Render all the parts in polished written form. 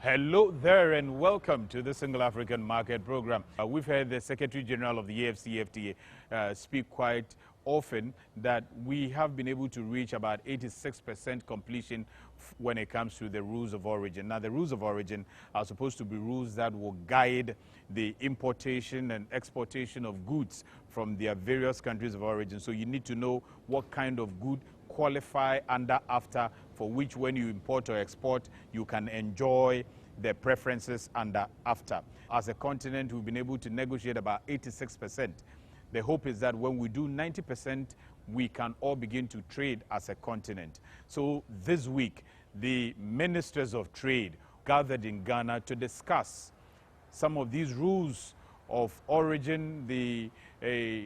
Hello there and welcome to the Single African Market Program. We've heard the Secretary General of the AfCFTA speak quite often that we have been able to reach about 86% completion when it comes to the rules of origin. Now, the rules of origin are supposed to be rules that will guide the importation and exportation of goods from their various countries of origin. So you need to know what kind of good qualify under AfTA, for which when you import or export, you can enjoy the preferences under AfTA. As a continent, we've been able to negotiate about 86%. The hope is that when we do 90%, we can all begin to trade as a continent. So this week, the ministers of trade gathered in Ghana to discuss some of these rules of origin, the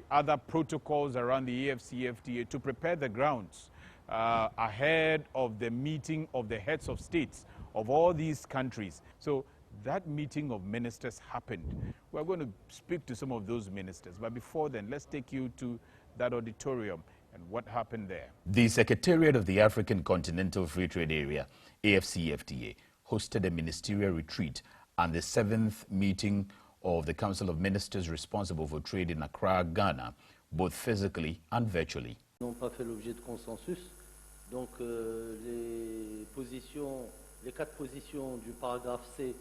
other protocols around the AfCFTA to prepare the grounds ahead of the meeting of the heads of states of all these countries. So that meeting of ministers happened. We're going to speak to some of those ministers. But before then, let's take you to that auditorium and what happened there. The Secretariat of the African Continental Free Trade Area, AfCFTA, hosted a ministerial retreat and the 7th meeting of the Council of Ministers responsible for trade in Accra, Ghana, both physically and virtually. N'ont pas fait l'objet de consensus. Donc les 4 positions du paragraphe C.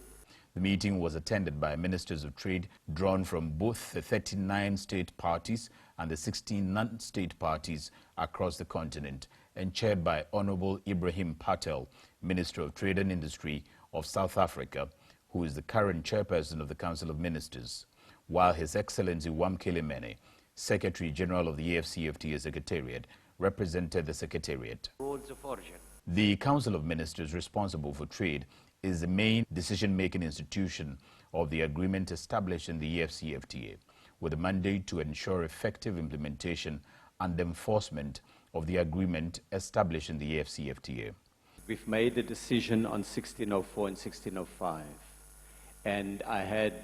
The meeting was attended by ministers of trade drawn from both the 39 state parties and the 16 non-state parties across the continent and chaired by Honorable Ibrahim Patel, Minister of Trade and Industry of South Africa, who is the current chairperson of the Council of Ministers, while His Excellency Wamkele Mene, Secretary General of the AfCFTA Secretariat, represented the Secretariat. Rules of origin. The Council of Ministers responsible for trade is the main decision-making institution of the agreement established in the AfCFTA, with a mandate to ensure effective implementation and enforcement of the agreement established in the AfCFTA. We've made a decision on 1604 and 1605, and I had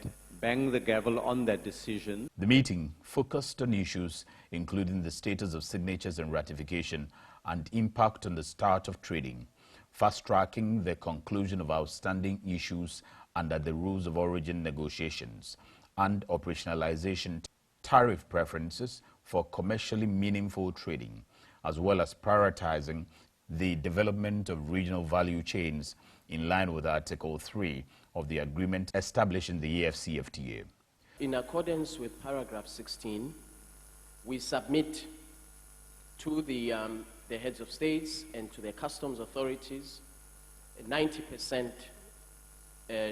banged the gavel on that decision. The meeting focused on issues including the status of signatures and ratification and impact on the start of trading, fast-tracking the conclusion of outstanding issues under the rules of origin negotiations, and operationalization tariff preferences for commercially meaningful trading, as well as prioritizing the development of regional value chains in line with Article 3 of the agreement established in the AfCFTA. In accordance with paragraph 16, we submit to the heads of states and to the customs authorities a 90%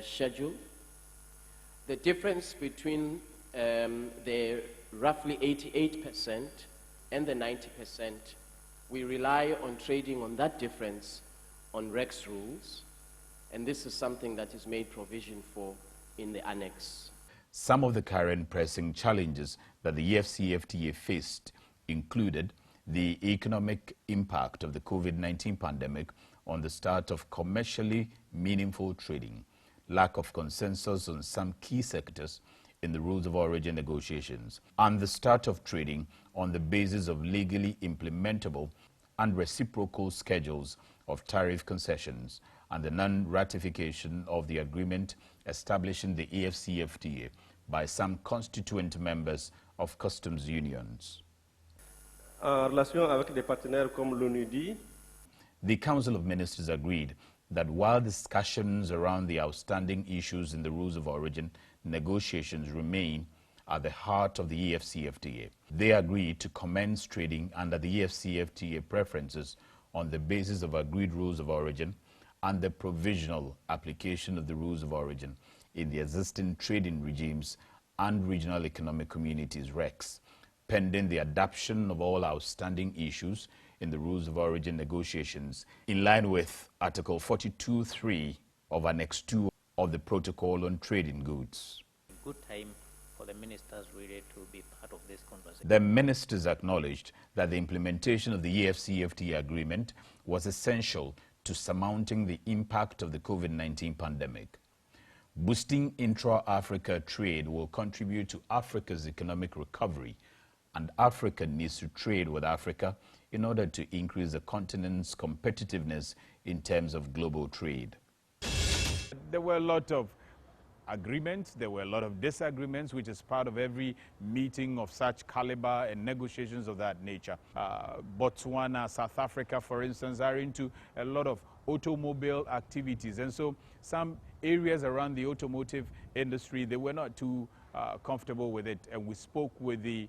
schedule. The difference between the roughly 88% and the 90%, we rely on trading on that difference on Rex rules, and this is something that is made provision for in the annex. Some of the current pressing challenges that the AfCFTA faced included the economic impact of the COVID-19 pandemic on the start of commercially meaningful trading, lack of consensus on some key sectors in the rules of origin negotiations, and the start of trading on the basis of legally implementable and reciprocal schedules of tariff concessions, and the non-ratification of the agreement establishing the AfCFTA by some constituent members of customs unions. En relation avec des partenaires comme l'ONU dit, the Council of Ministers agreed that while discussions around the outstanding issues in the rules of origin negotiations remain at the heart of the AfCFTA, they agreed to commence trading under the AfCFTA preferences on the basis of agreed rules of origin and the provisional application of the rules of origin in the existing trading regimes and regional economic communities RECs, pending the adoption of all outstanding issues in the rules of origin negotiations in line with Article 42.3 of Annex 2 of the Protocol on Trading Goods. Good time for the ministers really to be part of this conversation. The ministers acknowledged that the implementation of the AfCFTA agreement was essential to surmounting the impact of the COVID-19 pandemic. Boosting intra-Africa trade will contribute to Africa's economic recovery, and Africa needs to trade with Africa in order to increase the continent's competitiveness in terms of global trade. there were a lot of agreements, there were a lot of disagreements, which is part of every meeting of such caliber and negotiations of that nature. Botswana, South Africa, for instance, are into a lot of automobile activities. And so some areas around the automotive industry, they were not too comfortable with it. And we spoke with the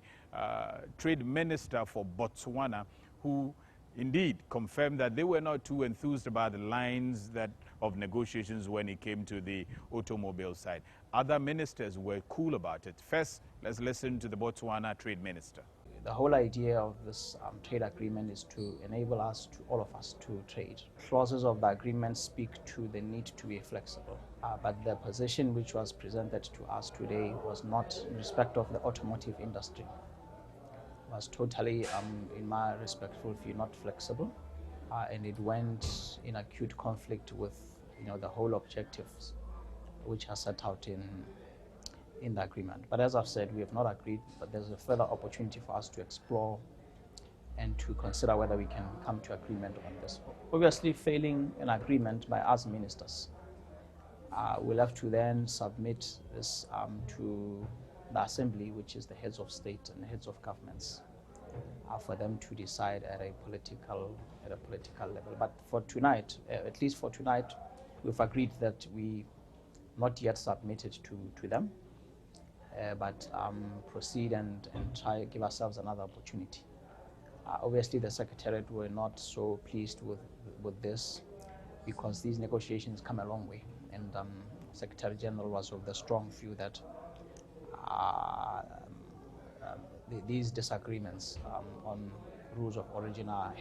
trade minister for Botswana, who indeed confirmed that they were not too enthused about the lines of negotiations when it came to the automobile side. Other ministers were cool about it. First, let's listen to the Botswana trade minister. The whole idea of this trade agreement is to enable us, all of us, to trade. Clauses of the agreement speak to the need to be flexible. But the position which was presented to us today was not in respect of the automotive industry. It was totally, in my respectful view, not flexible. And it went in acute conflict with the whole objectives which are set out in the agreement. But as I've said, we have not agreed, but there's a further opportunity for us to explore and to consider whether we can come to agreement on this. Obviously, failing an agreement by us ministers, we'll have to then submit this to the Assembly, which is the heads of state and the heads of governments, for them to decide at a political level. But for tonight, at least for tonight, we've agreed that we not yet submitted to them, but proceed and try give ourselves another opportunity. Obviously, the secretariat were not so pleased with this, because these negotiations come a long way, and Secretary General was of the strong view that these disagreements on rules of origin are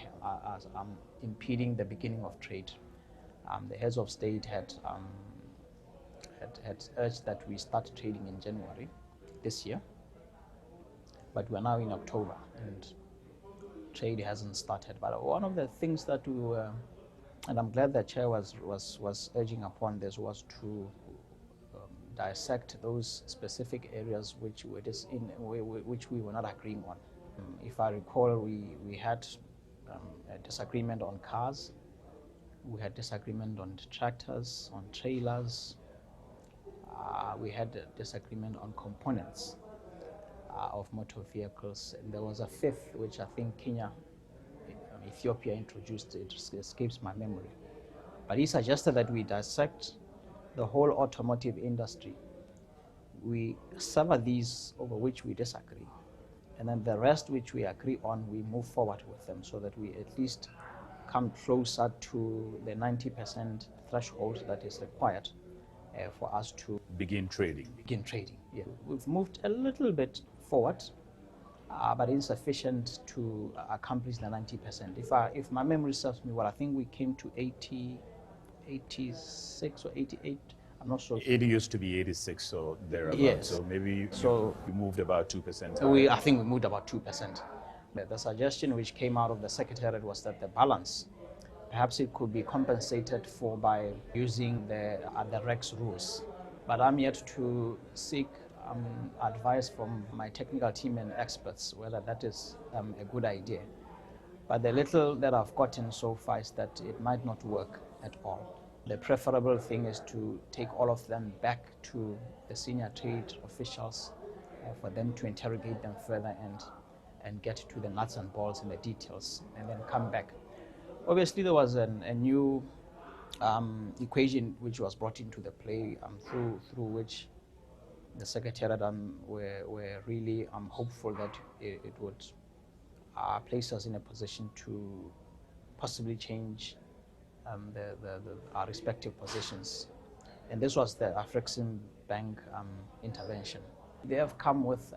impeding the beginning of trade. The heads of state had urged that we start trading in January this year, but we're now in October and trade hasn't started. But one of the things that we were, and I'm glad the chair was urging upon this, was to dissect those specific areas which we were not agreeing on. If I recall, we had a disagreement on cars, we had disagreement on tractors, on trailers, we had a disagreement on components of motor vehicles, and there was a fifth which I think Ethiopia introduced. It escapes my memory, but he suggested that we dissect the whole automotive industry. We sever these over which we disagree, and then the rest which we agree on, we move forward with them so that we at least come closer to the 90% threshold that is required for us to begin trading. Yeah, we've moved a little bit forward, but insufficient to accomplish the 90%. If my memory serves me well, I think we came to 86 or 88. I'm not sure. 80 used to be 86, so thereabouts. Yes. So maybe you moved about 2%. I think we moved about 2%. The suggestion which came out of the Secretariat was that the balance, perhaps it could be compensated for by using the REX rules. But I'm yet to seek advice from my technical team and experts whether that is a good idea. But the little that I've gotten so far is that it might not work at all. The preferable thing is to take all of them back to the senior trade officials for them to interrogate them further and get to the nuts and bolts and the details, and then come back. Obviously, there was a new equation which was brought into the play through which the Secretariat were really hopeful that it would place us in a position to possibly change our respective positions. And this was the Afrexim Bank intervention. They have come with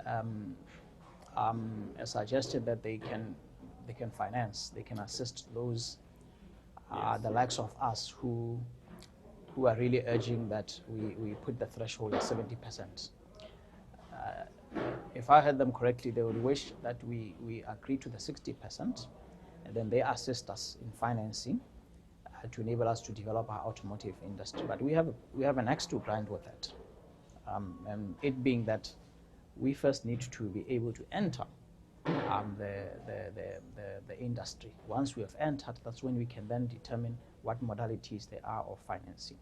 a suggestion that they can finance, they can assist those the likes of us who are really urging that we put the threshold at 70%. If I heard them correctly, they would wish that we agree to the 60%, and then they assist us in financing to enable us to develop our automotive industry. But we have an axe to grind with that, and it being that we first need to be able to enter the industry. Once we have entered, that's when we can then determine what modalities there are of financing.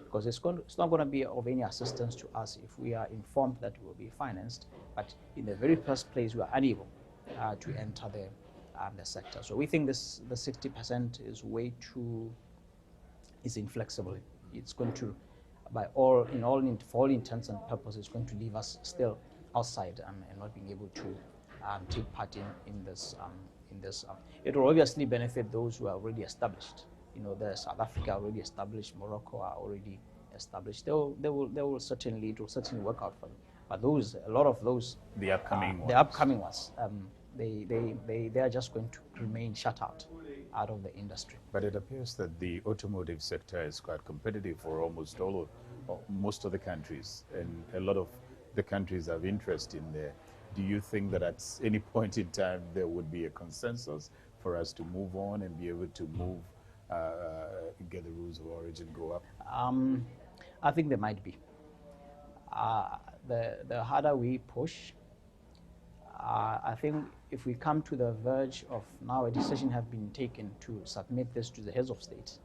because it's not going to be of any assistance to us if we are informed that we will be financed, but in the very first place we are unable to enter the sector. So we think the 60% is is inflexible. It's going to, for all intents and purposes, it's going to leave us still outside and not being able to take part in this. It will obviously benefit those who are already established. The South Africa already established, Morocco are already established. It will certainly work out for them. But a lot of those, the upcoming ones, they are just going to remain shut out of the industry. But it appears that the automotive sector is quite competitive for most of the countries, and a lot of the countries have interest in there. Do you think that at any point in time there would be a consensus for us to move on and be able to move, get the rules of origin go up? I think there might be. The harder we push, I think if we come to the verge of now a decision have been taken to submit this to the heads of state,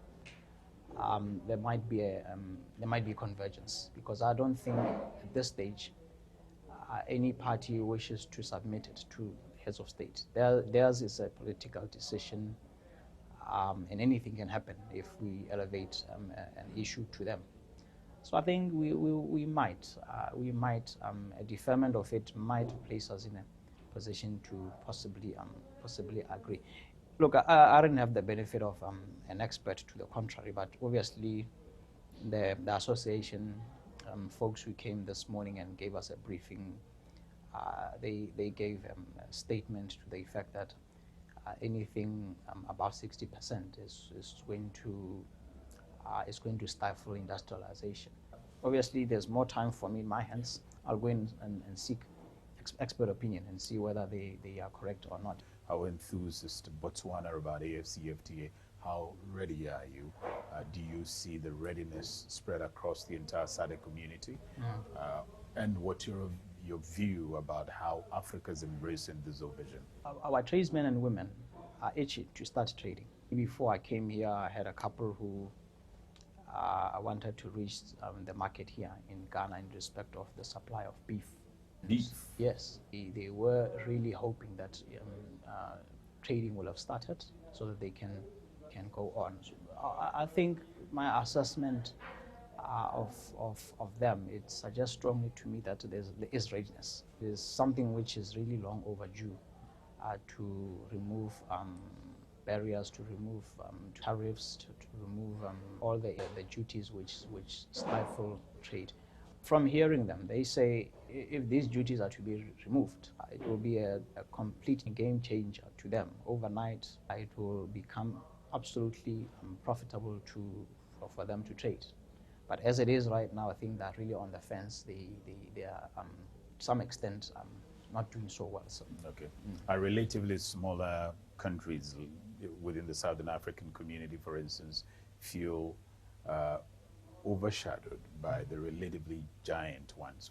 there might be convergence, because I don't think at this stage any party wishes to submit it to heads of state. Theirs is a political decision, and anything can happen if we elevate an issue to them. So I think we might a deferment of it might place us in a position to possibly agree. Look, I didn't have the benefit of an expert to the contrary, but obviously the association folks who came this morning and gave us a briefing, they gave a statement to the effect that anything above 60% is going to stifle industrialization. Obviously, there's more time for me in my hands. I'll go in and seek expert opinion and see whether they are correct or not. How enthused is Botswana about AfCFTA? How ready are you? Do you see the readiness spread across the entire SADC community? And what's your view about how Africa is embracing this vision? Our tradesmen and women are itching to start trading. Before I came here, I had a couple who wanted to reach the market here in Ghana in respect of the supply of beef. Beef? Yes. They were really hoping that trading will have started so that they can go on. So I think my assessment of them, it suggests strongly to me that there is readiness. There's something which is really long overdue to remove barriers, to remove tariffs, to remove all the duties which stifle trade. From hearing them, they say if these duties are to be removed, it will be a complete game changer to them. Overnight, it will become absolutely profitable for them to trade. But as it is right now, I think they're really on the fence. They are, to some extent, not doing so well. So. Okay. Are relatively smaller countries within the Southern African community, for instance, feel overshadowed by the relatively giant ones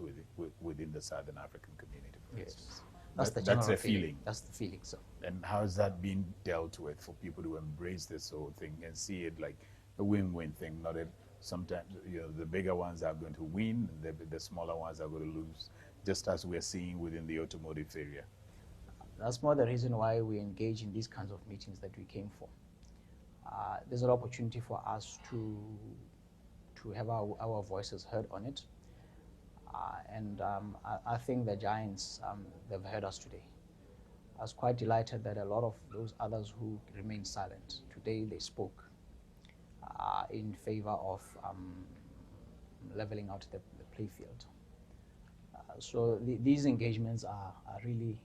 within the Southern African community, for instance? That's the feeling. That's the feeling, so. And how is that being dealt with for people to embrace this whole thing and see it like a win-win thing, not that sometimes the bigger ones are going to win and the smaller ones are going to lose, just as we're seeing within the automotive area? That's more the reason why we engage in these kinds of meetings that we came for. There's an opportunity for us to have our voices heard on it. And I think the giants, they've heard us today. I was quite delighted that a lot of those others who remained silent, today they spoke in favor of leveling out the playfield. So these engagements are really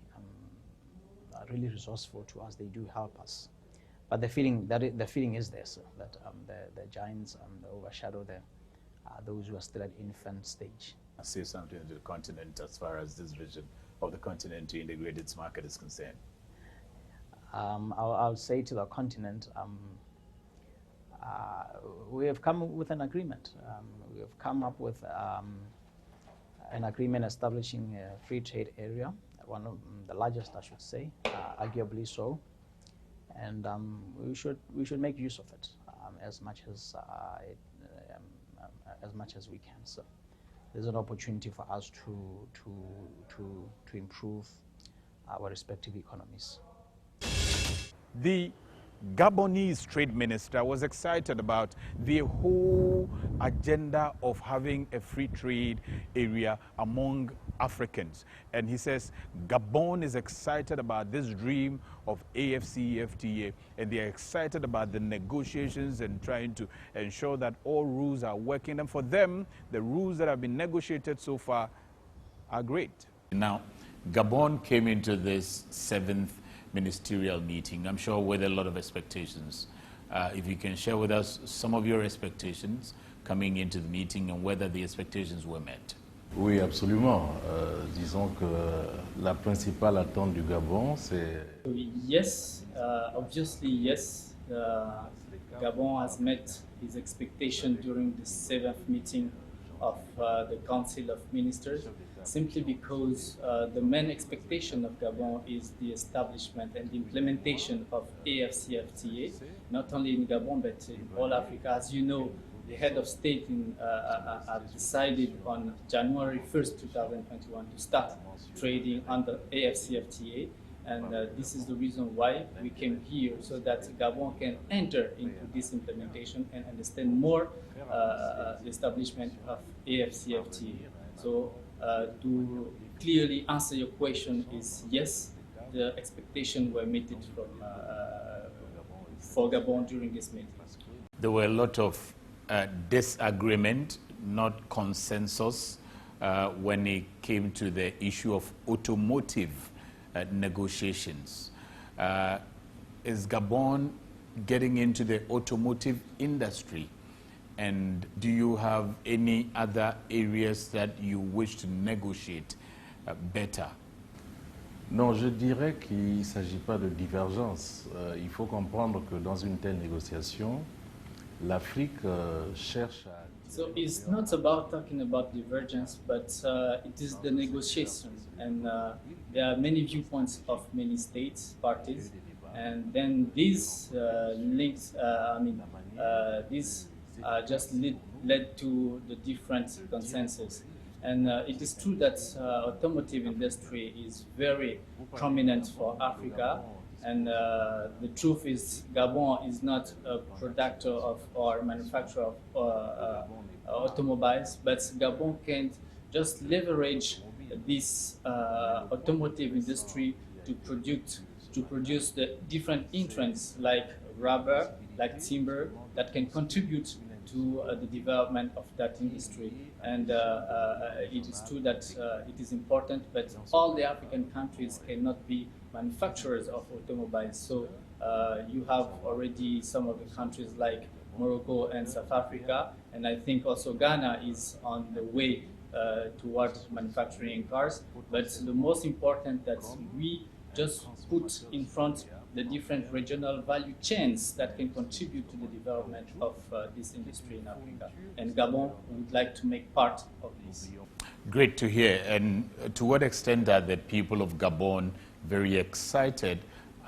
resourceful to us. They do help us. But the feeling is there, sir, that the giants overshadow those who are still at infant stage. I'll say something to the continent as far as this vision of the continent to integrate its market is concerned. I'll say to the continent, we have come up with an agreement. We have come up with an agreement establishing a free trade area, one of the largest, I should say, arguably so. And we should make use of it as much as as much as we can. So there's an opportunity for us to improve our respective economies. The Gabonese trade minister was excited about the whole agenda of having a free trade area among Africans. And he says Gabon is excited about this dream of AfCFTA, and they're excited about the negotiations and trying to ensure that all rules are working. And for them, the rules that have been negotiated so far are great. Now, Gabon came into this 7th ministerial meeting, I'm sure with a lot of expectations. If you can share with us some of your expectations coming into the meeting and whether the expectations were met. Oui, absolument. Disons que la principale attente du Gabon, c'est... Yes, obviously yes. Gabon has met his expectation during the 7th meeting of the Council of Ministers, simply because the main expectation of Gabon is the establishment and the implementation of AfCFTA, not only in Gabon but in all Africa. As you know, the head of state have decided on January 1st, 2021 to start trading under AfCFTA, and this is the reason why we came here, so that Gabon can enter into this implementation and understand more the establishment of AfCFTA. So to clearly answer your question is yes, the expectations were met for Gabon during this meeting. There were a lot of disagreement, not consensus, when it came to the issue of automotive negotiations. Is Gabon getting into the automotive industry? And do you have any other areas that you wish to negotiate better? Non, je dirais qu'il ne s'agit pas de divergence. Il faut comprendre que dans une telle négociation, l'Afrique cherche à... So it's not about talking about divergence, but it is the negotiation. And there are many viewpoints of many states, parties. And then these links, these just led to the different consensus. And it is true that automotive industry is very prominent for Africa. And the truth is, Gabon is not a producer of or manufacturer of automobiles, but Gabon can just leverage this automotive industry to produce the different entrants like rubber, like timber, that can contribute to the development of that industry. And it is true that it is important, but all the African countries cannot be manufacturers of automobiles. So you have already some of the countries like Morocco and South Africa, and I think also Ghana is on the way towards manufacturing cars. But the most important that we just put in front the different regional value chains that can contribute to the development of this industry in Africa. And Gabon would like to make part of this. Great to hear. And to what extent are the people of Gabon very excited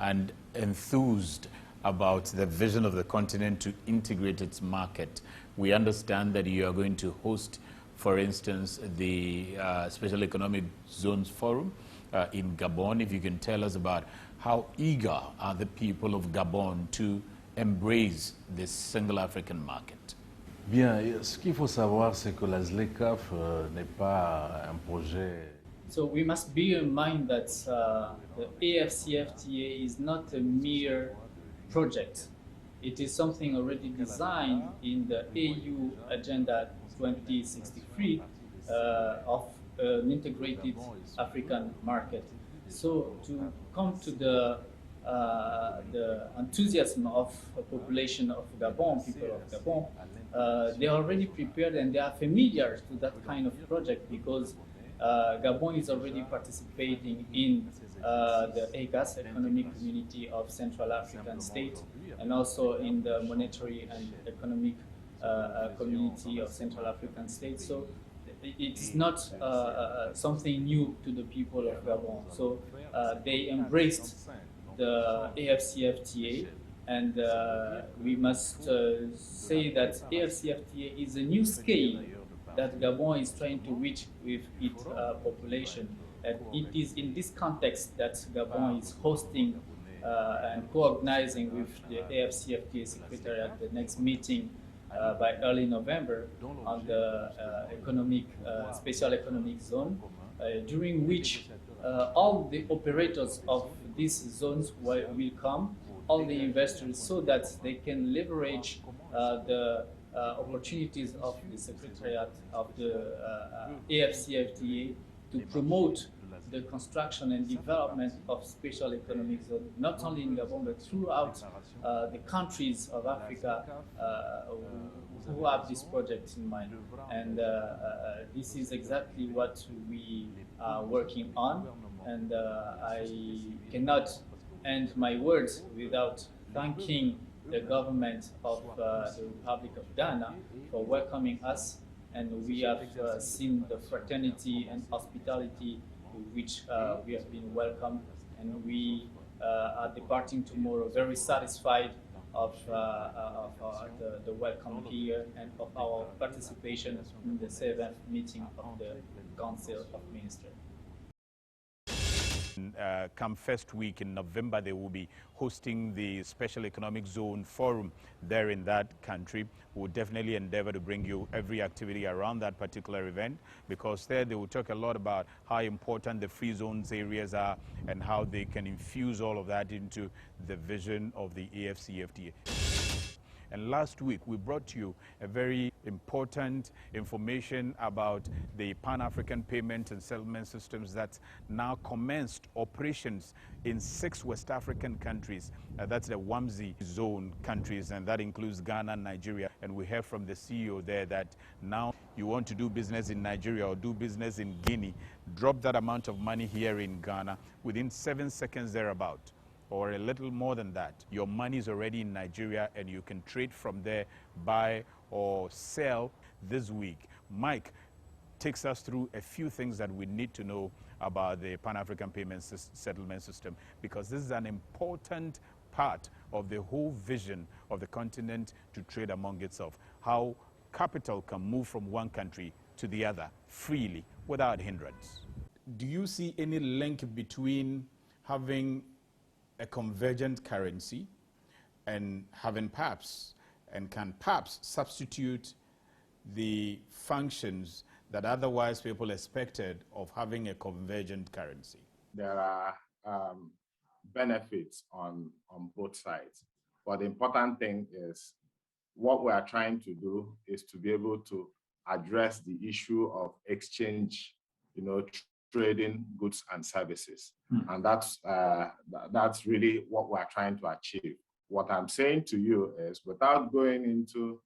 and enthused about the vision of the continent to integrate its market? We understand that you are going to host, for instance, the Special Economic Zones Forum in Gabon. If you can tell us about how eager are the people of Gabon to embrace this single African market? Bien, ce qu'il faut savoir, c'est que la ZLECAf n'est pas un projet. So we must bear in mind that the AfCFTA is not a mere project. It is something already designed in the AU Agenda 2063 of an integrated African market. So to come to the enthusiasm of the population of Gabon, people of Gabon, they are already prepared and they are familiar to that kind of project, because Gabon is already participating in the ECAS, Economic Community of Central African States, and also in the Monetary and Economic Community of Central African States. So it's not something new to the people of Gabon. So they embraced the AfCFTA, And we must say that AfCFTA is a new scale that Gabon is trying to reach with its population. And it is in this context that Gabon is hosting and co-organizing with the AfCFTA secretariat the next meeting by early November on the special economic zone, during which all the operators of these zones will come, all the investors, so that they can leverage the opportunities of the secretariat of the AfCFTA to promote the construction and development of special economic zones, not only in Gabon, but throughout the countries of Africa who have this project in mind. And this is exactly what we are working on. And I cannot end my words without thanking the government of the Republic of Ghana for welcoming us. And we have seen the fraternity and hospitality with which we have been welcomed. And we are departing tomorrow very satisfied of the welcome here and of our participation in the 7th meeting of the Council of Ministers. Come first week in November, they will be hosting the Special Economic Zone Forum there in that country. We'll definitely endeavor to bring you every activity around that particular event, because there they will talk a lot about how important the free zones areas are and how they can infuse all of that into the vision of the AfCFTA. And last week, we brought to you a very important information about the Pan-African payment and settlement systems that now commenced operations in 6 West African countries. That's the WAMSI zone countries, and that includes Ghana and Nigeria. And we heard from the CEO there that now you want to do business in Nigeria or do business in Guinea, drop that amount of money here in Ghana within 7 seconds thereabout, or a little more than that. Your money is already in Nigeria and you can trade from there, buy or sell this week. Mike takes us through a few things that we need to know about the Pan-African Payment Settlement System, because this is an important part of the whole vision of the continent to trade among itself. How capital can move from one country to the other freely without hindrance. Do you see any link between having a convergent currency and having PAPSS? And can PAPSS substitute the functions that otherwise people expected of having a convergent currency? There are benefits on both sides. But the important thing is what we are trying to do is to be able to address the issue of exchange, trading goods and services. And that's really what we're trying to achieve. What I'm saying to you is, without going into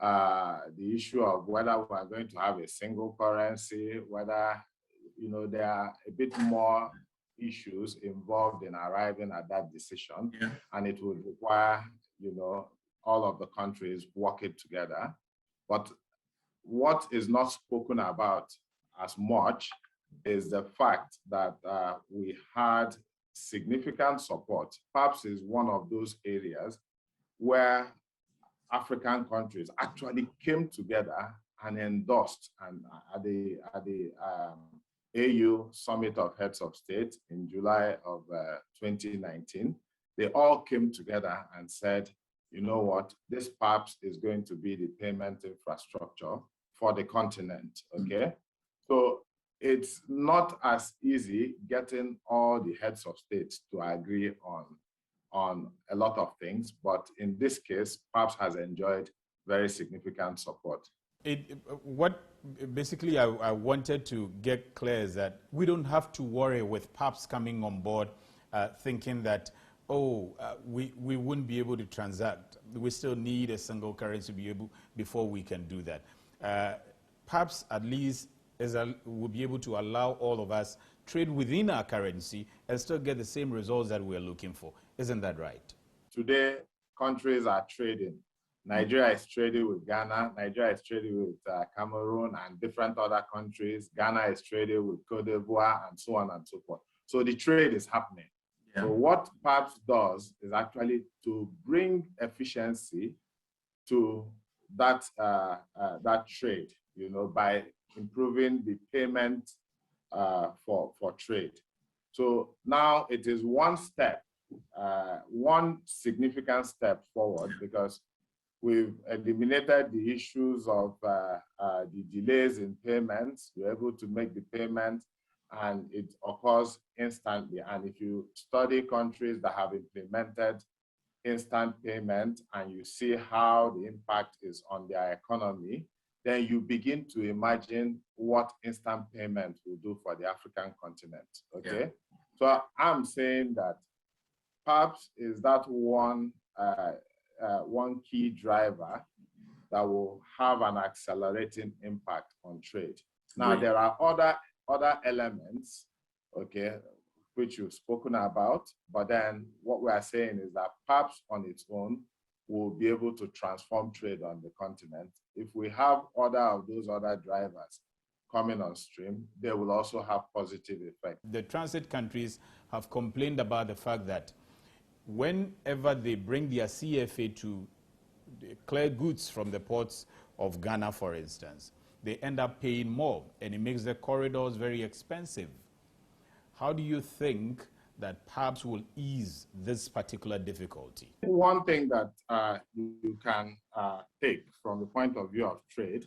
the issue of whether we're going to have a single currency, whether, there are a bit more issues involved in arriving at that decision, and it would require, all of the countries working together. But what is not spoken about as much is the fact that we had significant support. PAPSS is one of those areas where African countries actually came together and endorsed, and at the AU Summit of Heads of State in July of 2019, they all came together and said, you know what, this PAPSS is going to be the payment infrastructure for the continent, okay? So it's not as easy getting all the heads of states to agree on a lot of things, but in this case, PAPSS has enjoyed very significant support. What basically I wanted to get clear is that we don't have to worry with PAPSS coming on board thinking that, we wouldn't be able to transact. We still need a single currency before we can do that. PAPSS at least will be able to allow all of us trade within our currency and still get the same results that we're looking for. Isn't that right? Today, countries are trading. Nigeria is trading with Ghana, Nigeria is trading with Cameroon and different other countries. Ghana is trading with Cote d'Ivoire and so on and so forth. So the trade is happening. So what PAPSS does is actually to bring efficiency to that, that trade, you know, by improving the payment for trade. So now it is one step, one significant step forward, because we've eliminated the issues of the delays in payments. You're able to make the payment and it occurs instantly. And if you study countries that have implemented instant payment and you see how the impact is on their economy, then you begin to imagine what instant payment will do for the African continent, okay? So I'm saying that PAPSS is that one key driver that will have an accelerating impact on trade. Now, there are other elements, okay, which you've spoken about, but then what we are saying is that PAPSS on its own will be able to transform trade on the continent. If we have other of those other drivers coming on stream, they will also have positive effect. The transit countries have complained about the fact that whenever they bring their CFA to clear goods from the ports of Ghana, for instance, they end up paying more, and it makes the corridors very expensive. How do you think that PAPSS will ease this particular difficulty? One thing that you can take from the point of view of trade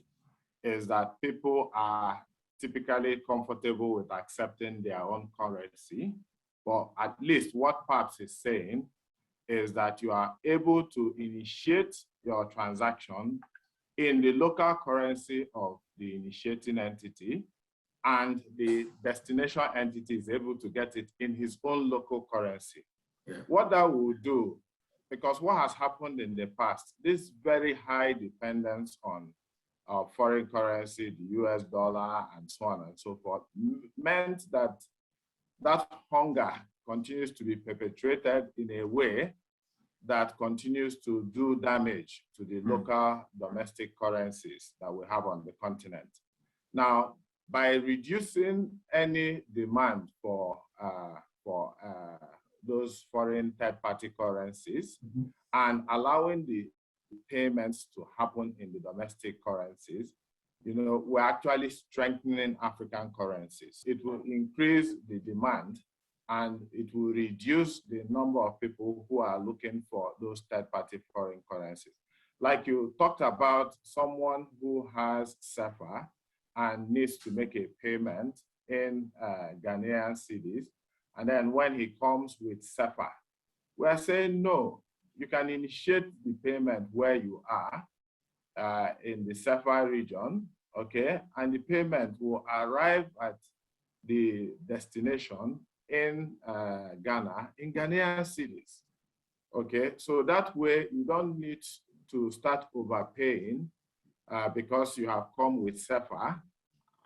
is that people are typically comfortable with accepting their own currency, but at least what PAPSS is saying is that you are able to initiate your transaction in the local currency of the initiating entity, and the destination entity is able to get it in his own local currency. What that will do, because what has happened in the past, this very high dependence on foreign currency, the US dollar, and so on and so forth, meant that that hunger continues to be perpetuated in a way that continues to do damage to the local domestic currencies that we have on the continent. Now, by reducing any demand for those foreign third-party currencies and allowing the payments to happen in the domestic currencies, you know, we're actually strengthening African currencies. It will increase the demand and it will reduce the number of people who are looking for those third-party foreign currencies. Like you talked about someone who has SEFA and needs to make a payment in Ghanaian cedis, and then when he comes with SEFA, we're saying, no, you can initiate the payment where you are in the SEFA region, okay? And the payment will arrive at the destination in Ghana, in Ghanaian cedis, okay? So that way you don't need to start overpaying because you have come with SEFA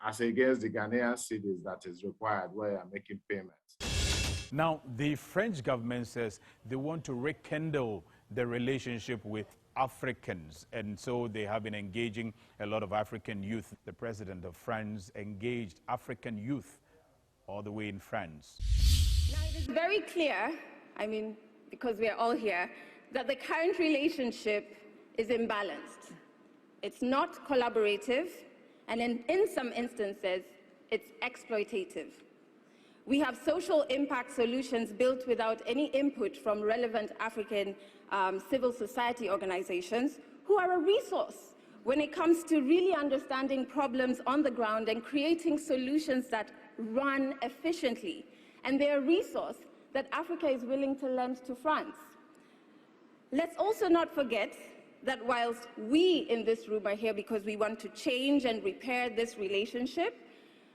as against the Ghanaian cedis that is required where you are making payments. Now, the French government says they want to rekindle the relationship with Africans, and so they have been engaging a lot of African youth. The president of France engaged African youth all the way in France. Now, it is very clear, I mean, because we are all here, that the current relationship is imbalanced. It's not collaborative, and in some instances, it's exploitative. We have social impact solutions built without any input from relevant African civil society organizations who are a resource when it comes to really understanding problems on the ground and creating solutions that run efficiently. And they're a resource that Africa is willing to lend to France. Let's also not forget that whilst we in this room are here because we want to change and repair this relationship,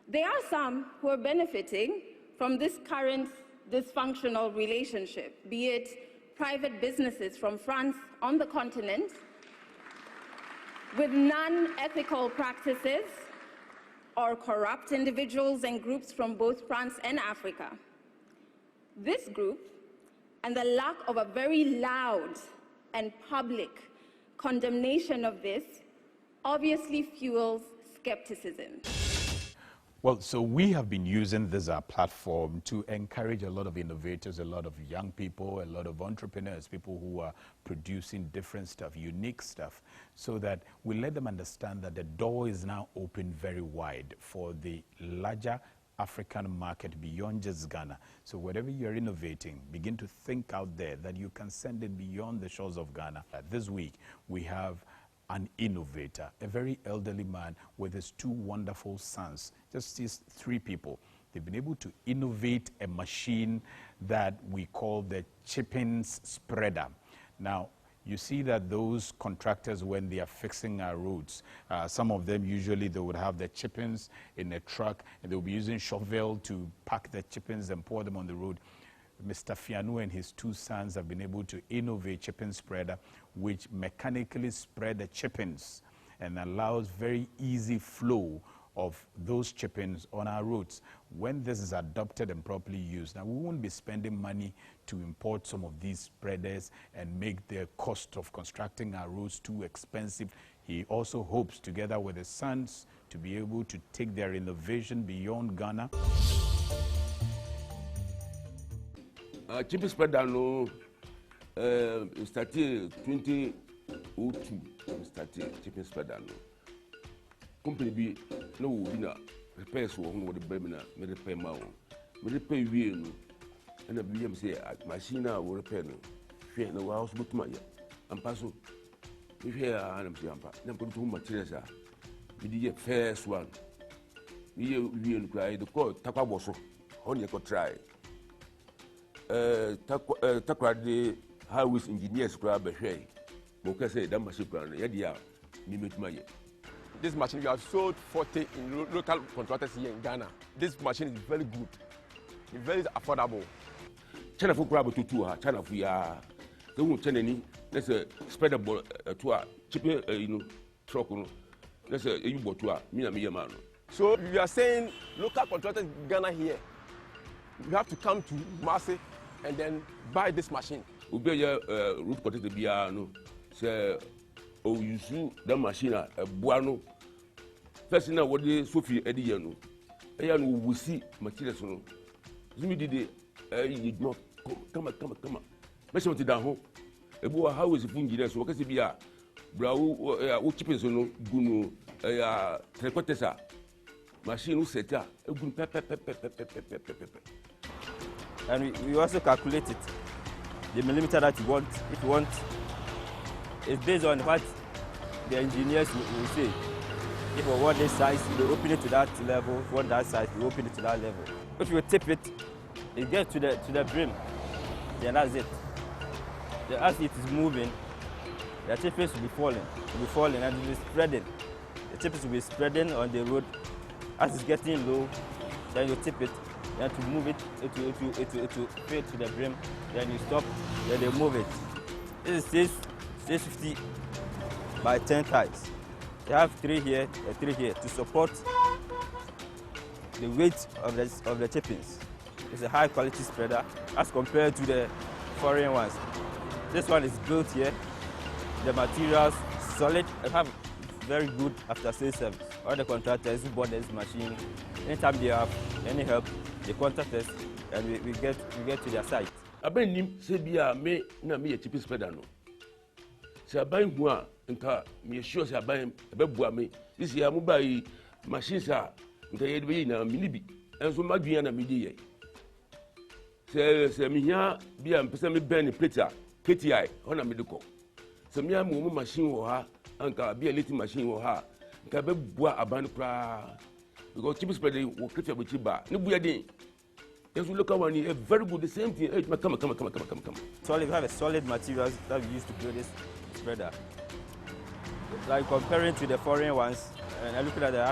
there are some who are benefiting from this current dysfunctional relationship, be it private businesses from France on the continent with non-ethical practices, or corrupt individuals and groups from both France and Africa. This group, and the lack of a very loud and public condemnation of this, obviously fuels skepticism. Well, so we have been using this platform to encourage a lot of innovators, a lot of young people, a lot of entrepreneurs, people who are producing different stuff, unique stuff, so that we let them understand that the door is now open very wide for the larger African market beyond just Ghana. So whatever you're innovating, begin to think out there that you can send it beyond the shores of Ghana. This week, we have an innovator, a very elderly man with his 2 wonderful sons, just these 3 people. They've been able to innovate a machine that we call the chippings spreader. Now, you see that those contractors, when they are fixing our roads, some of them usually they would have the chippings in a truck and they'll be using shovel to pack the chippings and pour them on the road. Mr. Fianu and his 2 sons have been able to innovate chipping spreader, which mechanically spread the chippings and allows very easy flow of those chippings on our roads. When this is adopted and properly used, now we won't be spending money to import some of these spreaders and make the cost of constructing our roads too expensive. He also hopes, together with his sons, to be able to take their innovation beyond Ghana. Chipping spreader no started 2002. Started chipping spreader no. Company be no winner repairs one with the Birmingham, me repair my own. Me repair we no. And the BM say machine will repair no. Fear no house but my and paso. If here I'm saying pa. Then put two materials ah. We did first one. We cry the call takwa boso. Only go try. Takrade highways engineers grab a shay. Moka say that machine plan, yadia, mimit my. This machine, we have sold 40 in local contractors here in Ghana. This machine is very good, it's very affordable. China for grab to 2 China for ya. They won't tell any, let's spread a ball to a chipping, truck. Let's say you bought to a Mina man. So we are saying local contractors in Ghana here, you have to come to Marseille and then buy this machine. We be root cottage to be no say oh you see that machine a buano. First now what the Sophie Eddie no. No we see materials no. Zimi did you not come. Machine to down home. Ebo how is fungi so what can be a bra wo chippings no guno trekotesa. Machine who set up a good pep. And we also calculate it. The millimeter that you want, if you want, it's based on what the engineers will say. If you want this size, you open it to that level. If you want that size, you open it to that level. If you tip it, it gets to the brim. Then that's it. As it is moving, the chippings will be falling, and it will be spreading. The chippings will be spreading on the road. As it's getting low, then you tip it. Then to move it, it will fade to the brim. Then you stop, then they move it. This is 650 by 10 ties. You have 3 here and 3 here to support the weight of the chippings. It's a high quality spreader as compared to the foreign ones. This one is built here. The materials solid. I have very good after sales service. All the contractors who bought this machine, anytime they have any help, they contact us and we get to their site. I been him say be a me na me a chipping spreader no. Say I buy one nka me sure say I buy be bua me. This year mo buy machines a nka ye be na me bi. Enso madua na me di ye. Say me hia be am pese me burn plate a KTI ona me de ko. Say me am mo machine wo ha anka be a little machine wo ha. Nka be bua aban kra. Because chipping spreader will create a bit ba. No buya din. Yes, we look at one here, very good, the same thing. Hey, come. Solid, we have a solid materials that we use to build this spreader. Like comparing to the foreign ones, and looking at the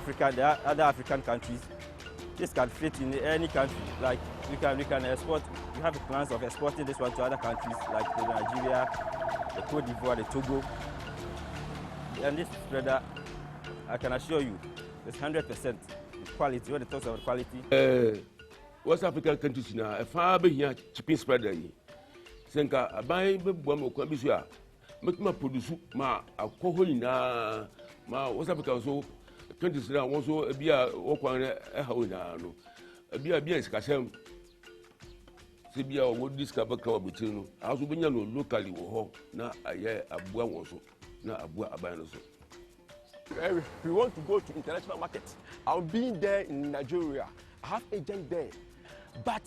other African countries, this can fit in any country. Like we can export. We have plans of exporting this one to other countries, like the Nigeria, the Cote d'Ivoire, the Togo. And this spreader, I can assure you, it's 100% quality. When it talks about quality. West African countries now, a far be here chipping spreader. Senka, a buy the bomb or make my produce ma a coho in ma West Africa so countries now also be a walk on a hono. Be a scasem. Sibia would discover club between us. We know locally na aye abua also na abua abanoso. If we want to go to international markets, I've been there in Nigeria. I have agents there, but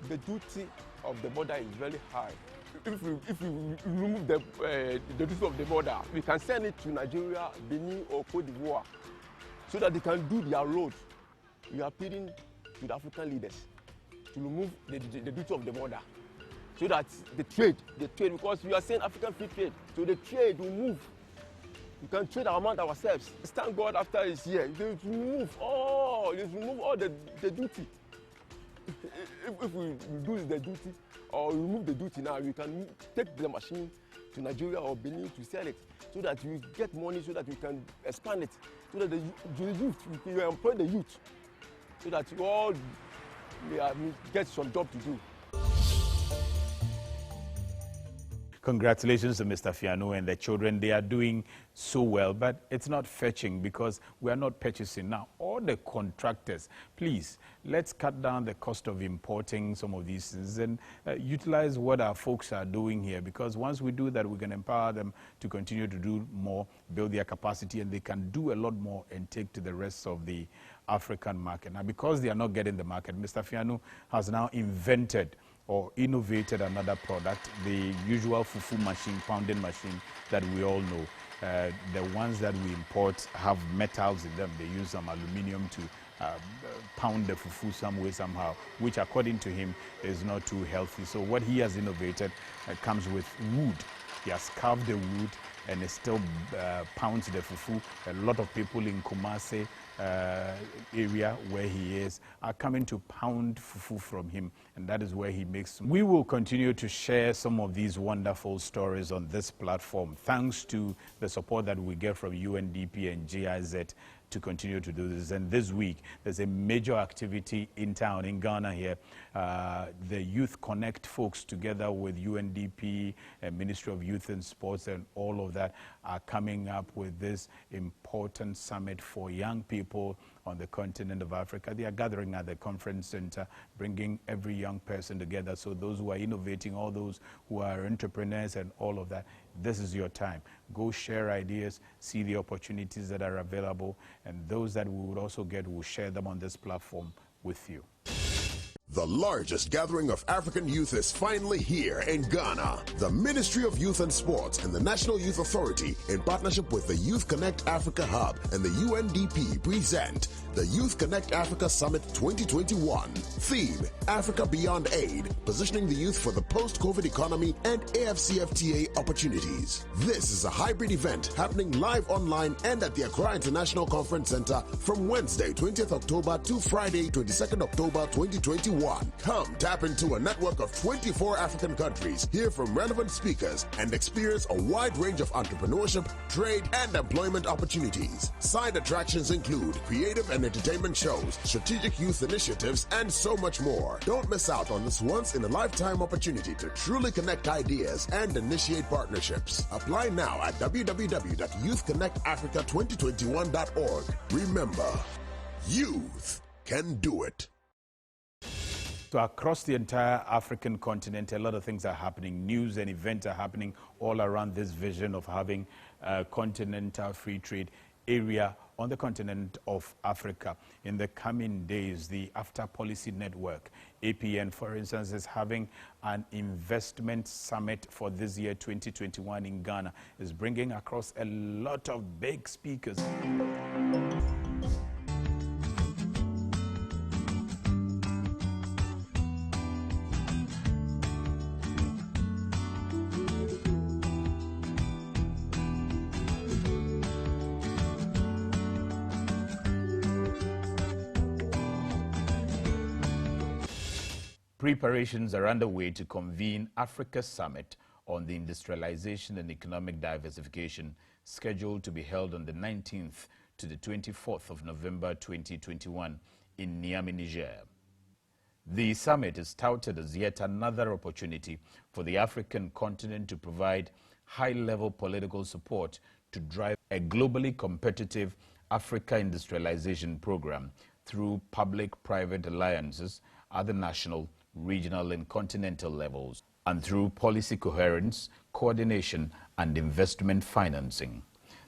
the duty of the border is very high. If we remove the duty of the border, we can send it to Nigeria, Benin, or Cote d'Ivoire, so that they can do their road. We are appealing to the African leaders to remove the duty of the border, so that the trade, because we are saying African free trade, so the trade will move. We can trade among ourselves. Thank God after this year, they remove all the duty. If we reduce the duty or remove the duty now, we can take the machine to Nigeria or Benin to sell it, so that we get money, so that we can expand it, so that the youth, we employ the youth, so that we all get some job to do. Congratulations to Mr. Fiano and the children. They are doing so well, but it's not fetching because we are not purchasing. Now, all the contractors, please, let's cut down the cost of importing some of these things and utilize what our folks are doing here, because once we do that, we can empower them to continue to do more, build their capacity, and they can do a lot more and take to the rest of the African market. Now, because they are not getting the market, Mr. Fiano has now invented or innovated another product, the usual fufu machine, pounding machine that we all know. The ones that we import have metals in them. They use some aluminum to pound the fufu some way, somehow, which according to him is not too healthy. So what he has innovated comes with wood. He has carved the wood and it still pounds the fufu. A lot of people in Kumasi area where he is are coming to pound fufu from him, and that is where he makes. We will continue to share some of these wonderful stories on this platform, thanks to the support that we get from UNDP and GIZ to continue to do this. And this week, there's a major activity in town, in Ghana here. The Youth Connect folks, together with UNDP and Ministry of Youth and Sports and all of that, are coming up with this important summit for young people on the continent of Africa. They are gathering at the conference center, bringing every young person together. So those who are innovating, all those who are entrepreneurs and all of that, this is your time. Go share ideas, see the opportunities that are available, and those that we would also get, we'll share them on this platform with you. The largest gathering of African youth is finally here in Ghana. The Ministry of Youth and Sports and the National Youth Authority, in partnership with the Youth Connect Africa Hub and the UNDP, present the Youth Connect Africa Summit 2021. Theme, Africa Beyond Aid, positioning the youth for the post-COVID economy and AfCFTA opportunities. This is a hybrid event happening live online and at the Accra International Conference Center from Wednesday, 20th October to Friday, 22nd October 2021. Come tap into a network of 24 African countries, hear from relevant speakers, and experience a wide range of entrepreneurship, trade, and employment opportunities. Side attractions include creative and entertainment shows, strategic youth initiatives, and so much more. Don't miss out on this once-in-a-lifetime opportunity to truly connect ideas and initiate partnerships. Apply now at www.youthconnectafrica2021.org. Remember, youth can do it. So across the entire African continent, a lot of things are happening. News and events are happening all around this vision of having a continental free trade area on the continent of Africa. In the coming days, the AfCFTA Policy Network, APN, for instance, is having an investment summit for this year, 2021 in Ghana. It's bringing across a lot of big speakers. Preparations are underway to convene Africa Summit on the Industrialization and Economic Diversification, scheduled to be held on the 19th to the 24th of November 2021 in Niamey, Niger. The summit is touted as yet another opportunity for the African continent to provide high-level political support to drive a globally competitive Africa Industrialization Program through public-private alliances at the national, regional and continental levels, and through policy coherence, coordination and investment financing.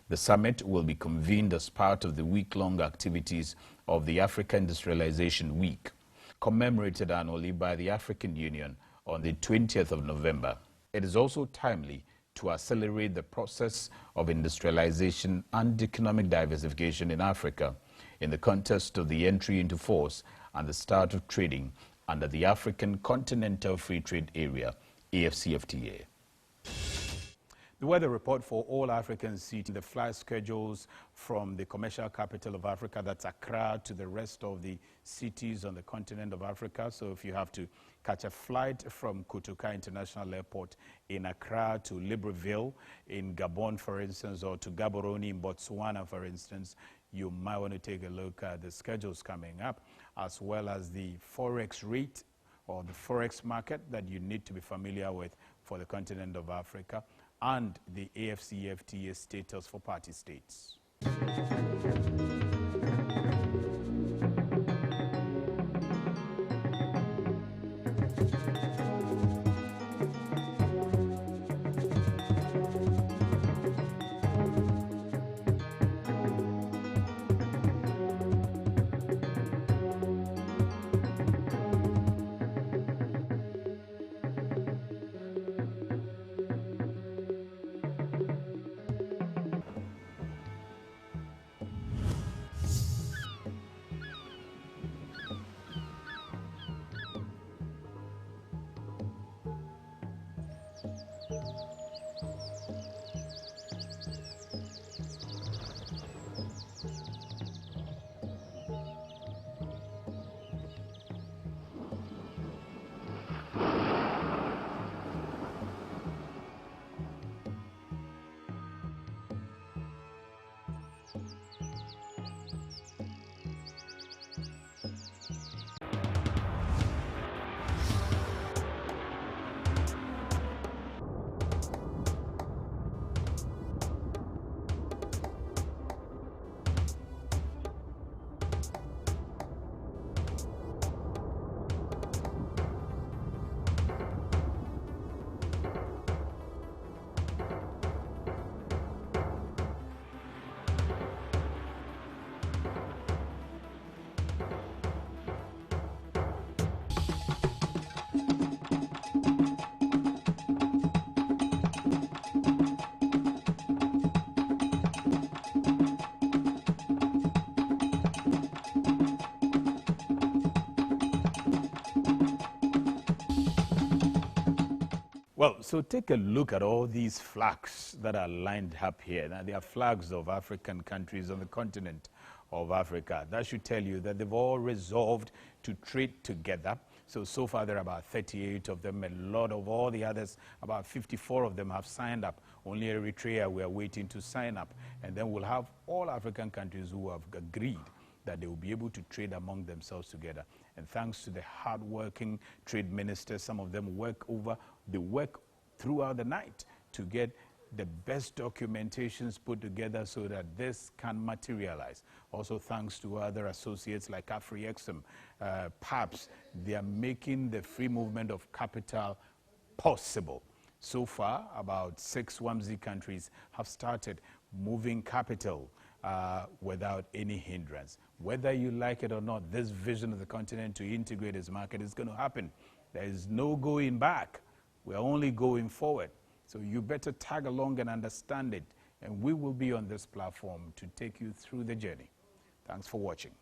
The summit will be convened as part of the week-long activities of the Africa Industrialization Week, commemorated annually by the African Union on the 20th of November. It is also timely to accelerate the process of industrialization and economic diversification in Africa in the context of the entry into force and the start of trading under the African Continental Free Trade Area, AfCFTA. The weather report for all African cities, the flight schedules from the commercial capital of Africa, that's Accra, to the rest of the cities on the continent of Africa. So if you have to catch a flight from Kotoka International Airport in Accra to Libreville in Gabon, for instance, or to Gaborone in Botswana, for instance, you might want to take a look at the schedules coming up, as well as the forex rate or the forex market that you need to be familiar with for the continent of Africa, and the AfCFTA status for party states. Well, so take a look at all these flags that are lined up here. Now, they are flags of African countries on the continent of Africa. That should tell you that they've all resolved to trade together. So far there are about 38 of them. A lot of all the others, about 54 of them have signed up. Only Eritrea we are waiting to sign up. And then we'll have all African countries who have agreed that they will be able to trade among themselves together. And thanks to the hard-working trade ministers, some of them work throughout the night to get the best documentations put together so that this can materialize. Also thanks to other associates like AfriExim, PAPSS, they are making the free movement of capital possible. So far, about 6 WAMZ countries have started moving capital without any hindrance. Whether you like it or not, this vision of the continent to integrate its market is going to happen. There is no going back. We're only going forward. So you better tag along and understand it. And we will be on this platform to take you through the journey. Thanks for watching.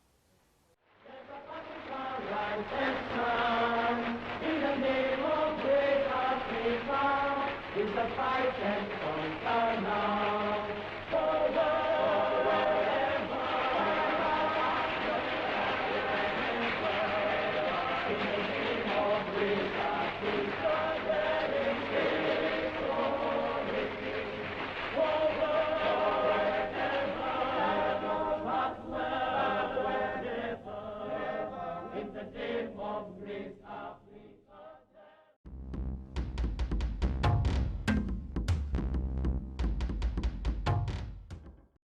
In the name of great Africa, is the fight and